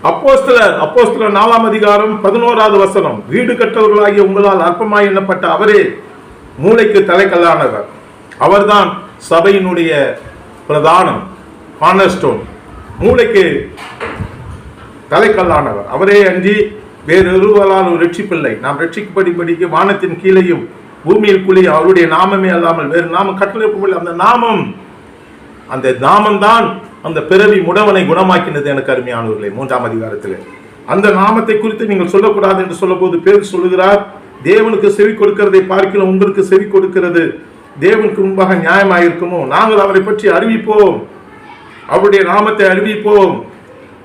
அப்போஸ்தலர் 4ஆம் அதிகாரம் 11வது வசனம். வீடு கட்டவர்களாகிய உங்களால் அற்பமாய் எண்ணப்பட்ட அவரே மூளைக்கு தலைக்கல்லானவர். அவர்தான் சபையினுடைய பிரதானம், கார்னர்ஸ்டோன், மூளைக்கு தலைக்கல்லானவர். அவரே அன்றி வேறொருவராலும் ரட்சிப்பில்லை. நாம் ரட்சிக்கப்படிக்கு வானத்தின் கீழையும் பூமியில் குழியும் அவருடைய நாமமே அல்லாமல் வேறு நாமம் கட்டளையிடப்படவில்லை. அந்த நாமம் தான் அந்த பிறவி முடவனை குணமாக்கினது. எனக்கு அருமையானவர்களே, 3ஆம் அதிகாரத்தில் அந்த நாமத்தை குறித்து நீங்கள் சொல்லக்கூடாது என்று சொல்லும் போது பேர் சொல்லுகிறார், தேவனுக்கு செவி கொடுக்கிறதை பார்க்கலாம் உங்களுக்கு செவி கொடுக்கிறது தேவனுக்கு முன்பாக நியாயமாயிருக்குமோ? நாங்கள் அவரை பற்றி அறிவிப்போம், அவருடைய நாமத்தை அறிவிப்போம்.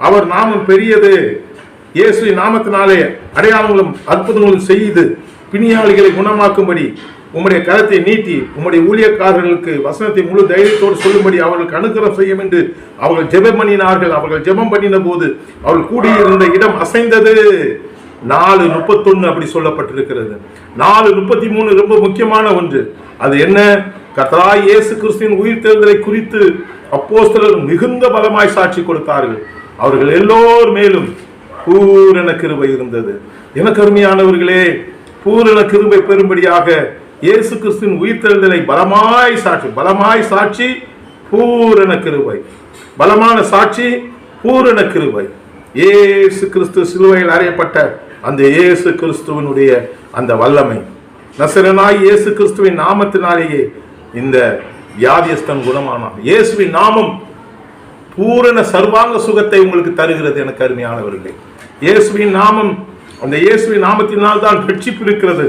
அவர் நாமம் பெரியது. இயேசுவின் நாமத்தினாலே அடையாளங்களும் அற்புதங்களும் செய்து பிணியாளிகளை குணமாக்கும்படி உம்முடைய கரத்தை நீட்டி உம்முடைய ஊழியக்காரர்களுக்கு வசனத்தை முழு தைரியத்தோடு சொல்லும்படி அவர்களுக்கு அனுகிரகம் செய்யும் என்று அவர்கள் ஜெபம் பண்ணினார்கள். அவர்கள் ஜெபம் பண்ணின போது அவர்கள் கூடியிருந்த இடம் அசைந்தது. 4:31 அப்படி சொல்லப்பட்டிருக்கிறது. 4:33 ரொம்ப முக்கியமான ஒன்று. அது என்ன? கர்த்தராகிய இயேசு கிறிஸ்துவின் உயிர்த்தெழுதலை குறித்து அப்போஸ்தலர் மிகுந்த பலமாய் சாட்சி கொடுத்தார்கள். அவர்கள் எல்லோர் மேலும் பூரண கிருபை இருந்தது. எனக்கு அருமையானவர்களே, பூரண கிருபை பெறும்படியாக இயேசு கிறிஸ்துவின் உயிர்த்தெழுதலை பலமாய் சாட்சி பூரண கிருபை, பலமான சாட்சி பூரண கிருபை. இயேசு கிறிஸ்து சிலுவையில் அறையப்பட்ட அந்த இயேசு கிறிஸ்துவனுடைய அந்த வல்லமை, நசரேயனாகிய இயேசு கிறிஸ்துவின் நாமத்தினாலேயே இந்த வியாதியஸ்தன் குணமானான். இயேசுவின் நாமம் பூரண சர்வாங்க சுகத்தை உங்களுக்கு தருகிறது. எனக்கு அருமையானவர்களே, இயேசுவின் நாமம், அந்த இயேசுவின் நாமத்தினால் தான் ரட்சிப்பு இருக்கிறது.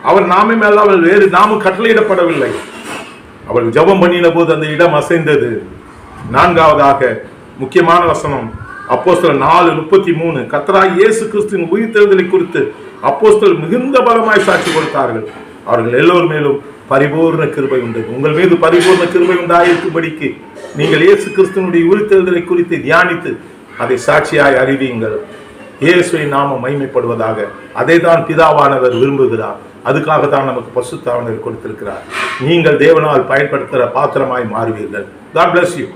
அவர் நாமமே அல்லாமல் வேறு நாமம் கட்டளையிடப்படவில்லை. அவர்கள் ஜெபம் பண்ணின போது அந்த இடம் அசைந்தது. 4வதாக முக்கியமான வசனம் அப்போஸ்தலர் 4:33. கர்த்தராகிய இயேசு கிறிஸ்துவின் உயிர்த்தெழுதலை குறித்து அப்போஸ்தலர் மிகுந்த பலமாய் சாட்சி கொடுத்தார்கள். அவர்கள் எல்லோர் மேலும் பரிபூர்ண கிருபை உண்டு. உங்கள் மீது பரிபூர்ண கிருபை உண்டாயிருக்கும்படிக்கு நீங்கள் இயேசு கிறிஸ்துவினுடைய உயிர்த்தெழுதலை குறித்து தியானித்து அதை சாட்சியாய் அறிவியுங்கள். இயேசுவின் நாமம் மகிமைப்படுவதாக. அதை தான் பிதாவானவர் விரும்புகிறார். அதுக்காக தான் நமக்கு பரிசுத்த ஆவியானவர் கொடுத்திருக்கிறார். நீங்கள் தேவனால் பயன்படுத்துகிற பாத்திரமாய் மாறுவீர்கள். God bless you.